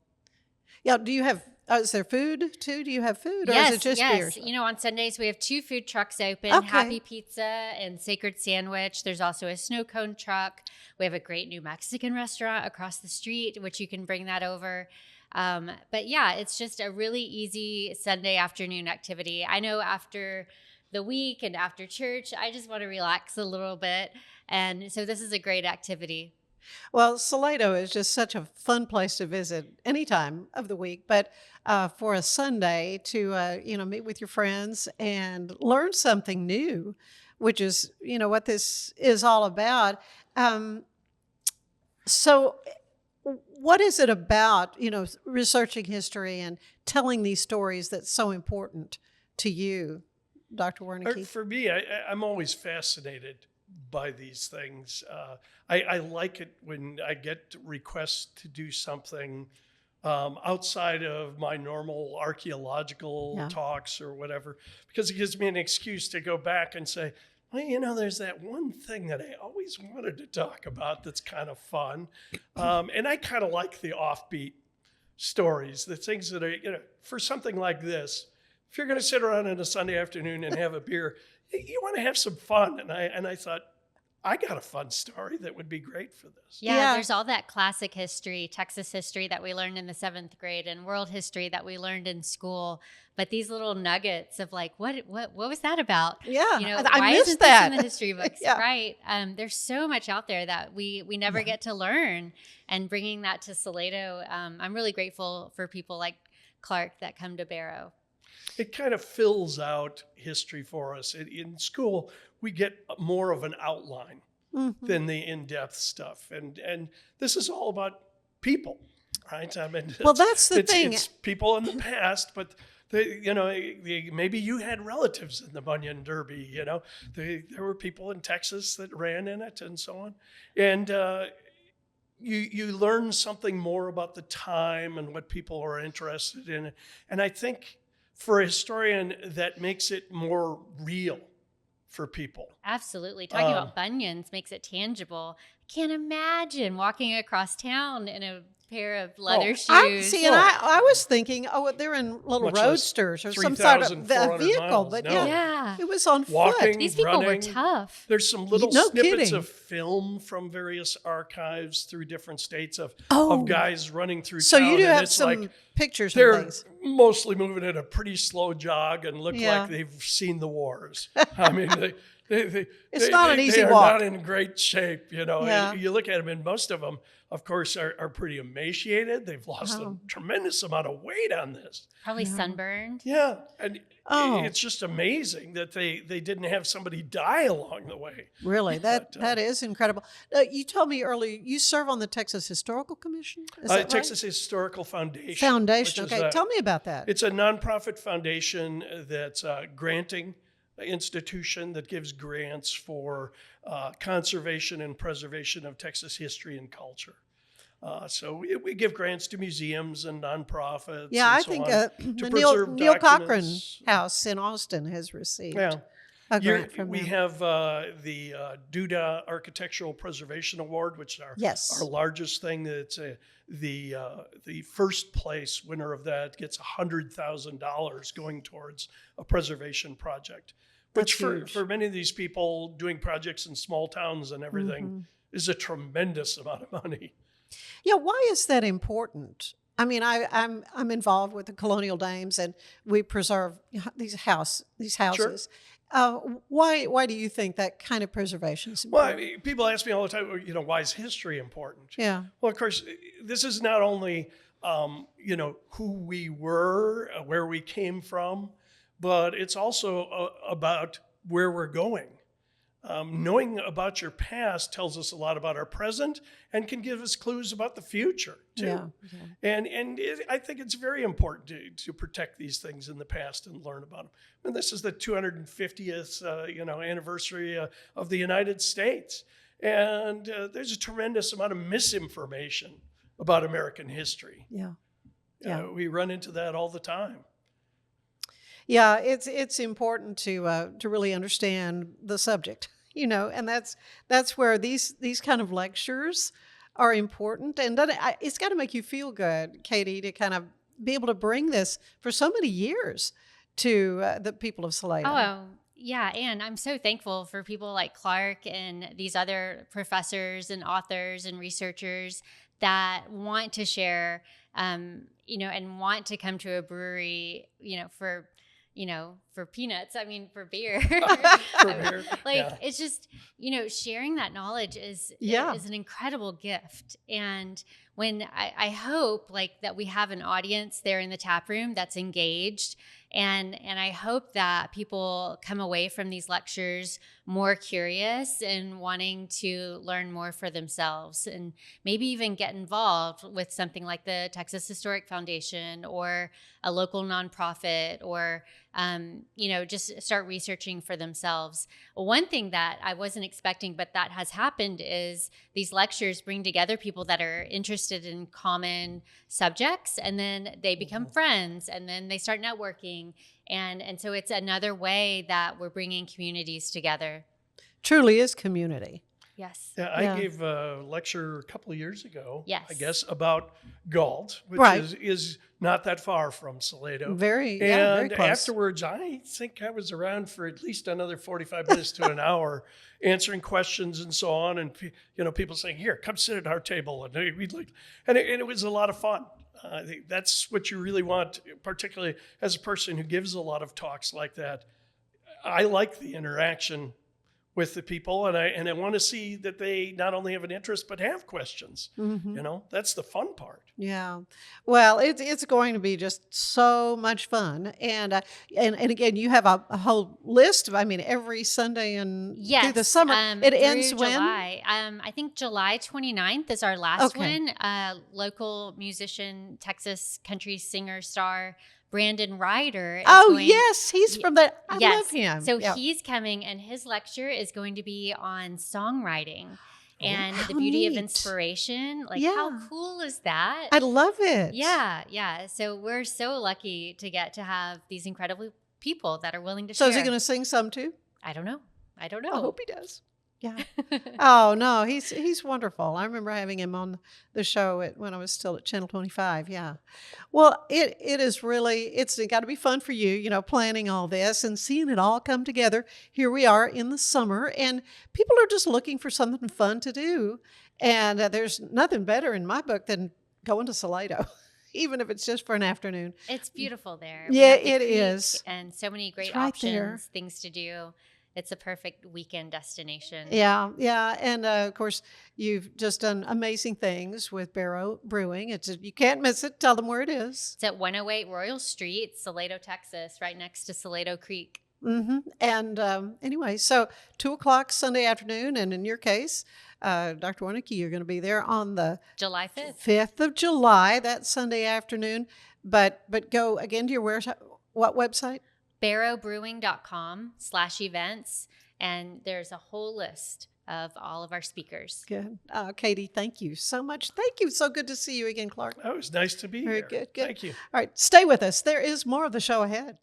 B: Yeah. Do you have, is there food too? Do you have food or is it just beers?
D: On Sundays we have 2 food trucks open,
B: Okay.
D: Happy Pizza and Sacred Sandwich. There's also a snow cone truck. We have a great new Mexican restaurant across the street, which you can bring that over. But yeah, it's just a really easy Sunday afternoon activity. I know after the week and after church, I just want to relax a little bit. And so this is a great activity.
B: Well, Salado is just such a fun place to visit any time of the week, but for a Sunday to, meet with your friends and learn something new, which is, what this is all about. So what is it about, researching history and telling these stories that's so important to you, Dr. Wernecke?
C: For me, I'm always fascinated by these things. I like it when I get requests to do something outside of my normal archaeological talks or whatever, because it gives me an excuse to go back and say, well, there's that one thing that I always wanted to talk about that's kind of fun. And I kind of like the offbeat stories, the things that are, for something like this, if you're going to sit around on a Sunday afternoon and have a beer, you want to have some fun. And I thought, I got a fun story that would be great for this.
D: Yeah, there's all that classic history, Texas history that we learned in the 7th grade and world history that we learned in school. But these little nuggets of like, what was that about?
B: Yeah,
D: why
B: I missed
D: isn't
B: that
D: this in the history books?
B: Yeah.
D: Right. There's so much out there that we never get to learn. And bringing that to Salado, I'm really grateful for people like Clark that come to Barrow.
C: It kind of fills out history for us. In school, we get more of an outline than the in-depth stuff. And this is all about people, right? I mean,
B: well, that's the thing.
C: It's people in the past, but maybe you had relatives in the Bunyan Derby, there were people in Texas that ran in it and so on. And you learn something more about the time and what people are interested in. And I think for a historian, that makes it more real for people.
D: Absolutely. Talking about bunions makes it tangible. I can't imagine walking across town in a pair of leather shoes.
B: I was thinking, they're in little roadsters or some sort of vehicle,
C: miles.
B: but
D: yeah,
B: it was on
C: walking,
B: foot.
D: These people
C: running.
D: were tough.
C: There's some little
B: No
C: snippets
B: kidding.
C: of film from various archives through different states of guys running through
B: So
C: town.
B: you do
C: and
B: have
C: it's
B: some
C: like
B: pictures
C: they're
B: and things.
C: mostly moving at a pretty slow jog and look like they've seen the wars. I mean,
B: It's not an easy
C: they are
B: walk.
C: not in great shape,
B: Yeah.
C: You look at them, and most of them, of course, are pretty emaciated. They've lost a tremendous amount of weight on this.
D: Probably sunburned.
C: Yeah, and it's just amazing that they didn't have somebody die along the way.
B: Really, that is incredible. You told me earlier you serve on the Texas Historical Commission. Is that right?
C: Texas Historical Foundation.
B: Foundation.
C: which
B: Okay,
C: is
B: tell me about that.
C: It's a nonprofit foundation that's a granting institution that gives grants for conservation and preservation of Texas history and culture. So we give grants to museums and nonprofits.
B: Yeah,
C: and
B: I
C: so
B: think
C: on
B: the
C: to preserve
B: Neil Cochran
C: documents.
B: House in Austin has received.
C: Yeah.
B: a grant from
C: We
B: them.
C: have the Duda Architectural Preservation Award, which is our largest thing. That's the first place winner of that gets $100,000 going towards a preservation project, which for many of these people doing projects in small towns and everything is a tremendous amount of money.
B: Yeah, why is that important? I mean, I'm involved with the Colonial Dames, and we preserve these houses. Why do you think that kind of preservation is important?
C: Well, I mean, people ask me all the time, why is history important?
B: Yeah.
C: Well, of course, this is not only who we were, where we came from, but it's also about where we're going. Knowing about your past tells us a lot about our present and can give us clues about the future too.
B: Yeah.
C: And I think it's very important to protect these things in the past and learn about them. And this is the 250th anniversary of the United States, and there's a tremendous amount of misinformation about American history.
B: Yeah.
C: We run into that all the time.
B: Yeah, it's important to really understand the subject, and that's where these kind of lectures are important, and it's got to make you feel good, Katie, to kind of be able to bring this for so many years to the people of Salado.
D: Oh, yeah, and I'm so thankful for people like Clark and these other professors and authors and researchers that want to share, and want to come to a brewery, for peanuts. I mean, for beer. It's just, sharing that knowledge is an incredible gift. And when I hope that we have an audience there in the tap room that's engaged, and I hope that people come away from these lectures more curious and wanting to learn more for themselves, and maybe even get involved with something like the Texas Historic Foundation or a local nonprofit, or just start researching for themselves. One thing that I wasn't expecting, but that has happened, is these lectures bring together people that are interested in common subjects, and then they become friends, and then they start networking. And so it's another way that we're bringing communities together.
B: Truly is community.
D: Yes.
C: Yeah, I gave a lecture a couple of years ago,
D: yes,
C: I guess, about Gault, which is not that far from Salado.
B: Very close.
C: Afterwards, I think I was around for at least another 45 minutes to an hour answering questions and so on. And, people saying, here, come sit at our table. And it was a lot of fun. I think that's what you really want, particularly as a person who gives a lot of talks like that. I like the interaction with the people, and I want to see that they not only have an interest but have questions. That's the fun part.
B: Yeah, well, it's going to be just so much fun, and again, you have a whole list of, every Sunday and through the summer. It ends when?
D: July. I think July 29th is our last one. Local musician, Texas country singer star Brandon Ryder.
B: Yes, he's from the. I love him.
D: So he's coming, and his lecture is going to be on songwriting and the beauty of inspiration. How cool is that?
B: I love it.
D: Yeah. So we're so lucky to get to have these incredible people that are willing to
B: So
D: share.
B: is he going to sing some too?
D: I don't know.
B: I hope he does. Yeah. Oh no, he's wonderful. I remember having him on the show when I was still at Channel 25. Yeah. Well, it is really, it's got to be fun for you, planning all this and seeing it all come together. Here we are in the summer, and people are just looking for something fun to do. And there's nothing better in my book than going to Salado, even if it's just for an afternoon.
D: It's beautiful there.
B: Yeah, it is.
D: And so many great
B: right
D: options,
B: there.
D: Things to do. It's a perfect weekend destination.
B: Yeah. And of course, you've just done amazing things with Barrow Brewing. You can't miss it. Tell them where it is.
D: It's at 108 Royal Street, Salado, Texas, right next to Salado Creek.
B: And anyway, so 2:00 Sunday afternoon, and in your case, Dr. Wernecke, you're going to be there on the
D: July 5th.
B: 5th of July, that Sunday afternoon. But go again to your what website?
D: barrowbrewing.com/events, and there's a whole list of all of our speakers.
B: Good. Katie, thank you so much. Thank you. So good to see you again, Clark.
C: Oh, it was nice to be here.
B: Very good.
C: Thank you.
B: All right, stay with us. There is more of the show ahead.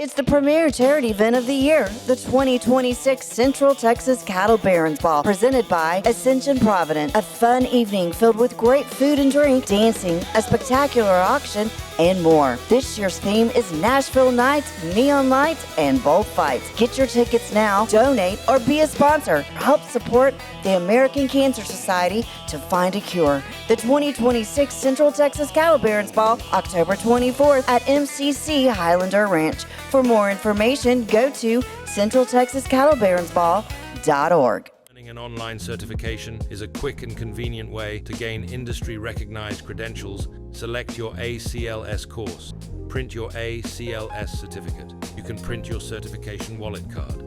H: It's the premier charity event of the year, the 2026 Central Texas Cattle Barons Ball, presented by Ascension Provident. A fun evening filled with great food and drink, dancing, a spectacular auction, and more. This year's theme is Nashville Nights, Neon Lights, and Bullfights. Get your tickets now, donate, or be a sponsor. Help support the American Cancer Society to find a cure. The 2026 Central Texas Cattle Barons Ball, October 24th at MCC Highlander Ranch. For more information, go to centraltexascattlebaronsball.org.
M: Earning an online certification is a quick and convenient way to gain industry-recognized credentials. Select your ACLS course. Print your ACLS certificate. You can print your certification wallet card.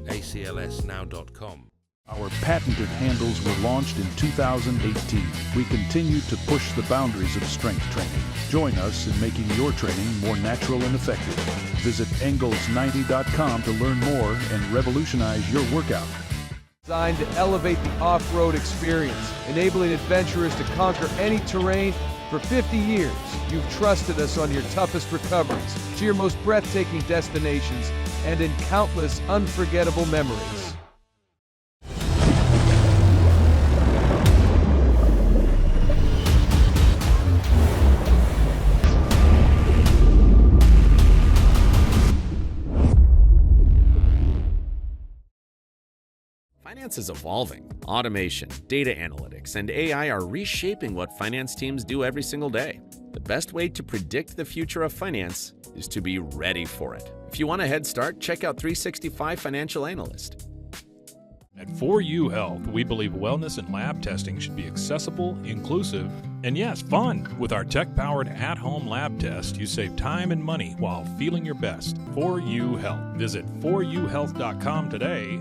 M: aclsnow.com.
N: Our patented handles were launched in 2018. We continue to push the boundaries of strength training. Join us in making your training more natural and effective. Visit Engels90.com to learn more and revolutionize your workout.
J: Designed to elevate the off-road experience, enabling adventurers to conquer any terrain. For 50 years, you've trusted us on your toughest recoveries, to your most breathtaking destinations, and in countless unforgettable memories.
L: Finance is evolving. Automation, data analytics, and AI are reshaping what finance teams do every single day. The best way to predict the future of finance is to be ready for it. If you want a head start, check out 365 Financial Analyst.
I: At 4U Health, we believe wellness and lab testing should be accessible, inclusive, and yes, fun. With our tech-powered at-home lab test, you save time and money while feeling your best. 4U Health. Visit 4uhealth.com today.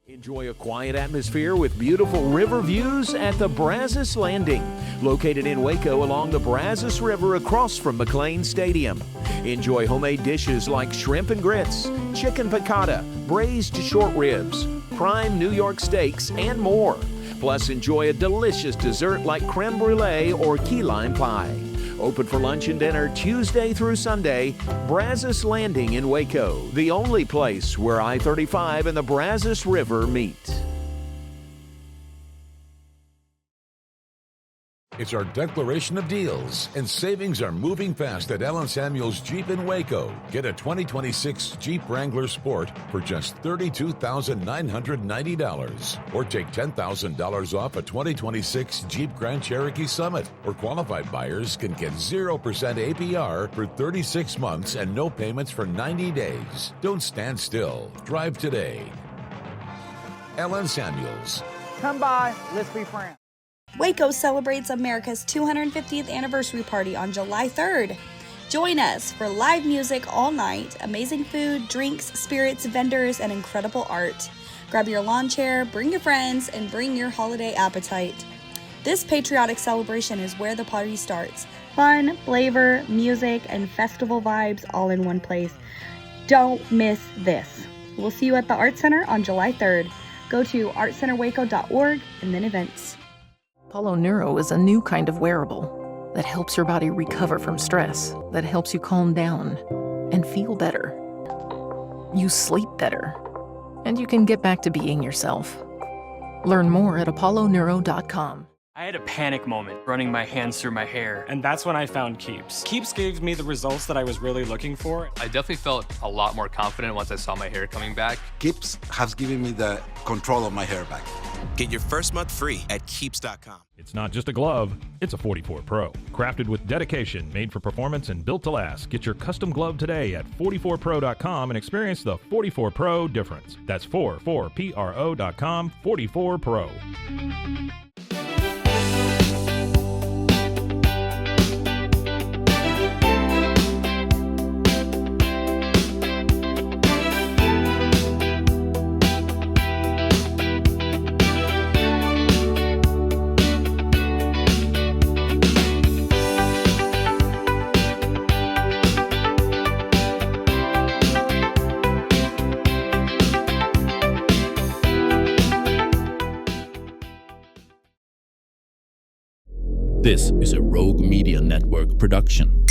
P: Enjoy a quiet atmosphere with beautiful river views at the Brazos Landing, located in Waco along the Brazos River across from McLean Stadium. Enjoy homemade dishes like shrimp and grits, chicken piccata, braised short ribs, prime New York steaks, and more. Plus, enjoy a delicious dessert like creme brulee or key lime pie. Open for lunch and dinner Tuesday through Sunday. Brazos Landing in Waco, the only place where I-35 and the Brazos River meet.
F: It's our declaration of deals, and savings are moving fast at Allen Samuels Jeep in Waco. Get a 2026 Jeep Wrangler Sport for just $32,990, or take $10,000 off a 2026 Jeep Grand Cherokee Summit. Or qualified buyers can get 0% APR for 36 months and no payments for 90 days. Don't stand still. Drive today. Allen Samuels.
G: Come by, let's be friends.
E: Waco celebrates America's 250th anniversary party on July 3rd. Join us for live music all night, amazing food, drinks, spirits, vendors, and incredible art. Grab your lawn chair, bring your friends, and bring your holiday appetite. This patriotic celebration is where the party starts. Fun, flavor, music, and festival vibes all in one place. Don't miss this. We'll see you at the Art Center on July 3rd. Go to artcenterwaco.org and then events.
Q: Apollo Neuro is a new kind of wearable that helps your body recover from stress, that helps you calm down and feel better. You sleep better, and you can get back to being yourself. Learn more at apolloneuro.com.
S: I had a panic moment running my hands through my hair, and that's when I found Keeps. Keeps gave me the results that I was really looking for.
T: I definitely felt a lot more confident once I saw my hair coming back.
U: Keeps has given me the control of my hair back.
V: Get your first month free at Keeps.com.
I: It's not just a glove, it's a 44 Pro. Crafted with dedication, made for performance, and built to last. Get your custom glove today at 44pro.com and experience the 44 Pro difference. That's 44pro.com, 44 Pro.
A: This is a Rogue Media Network production.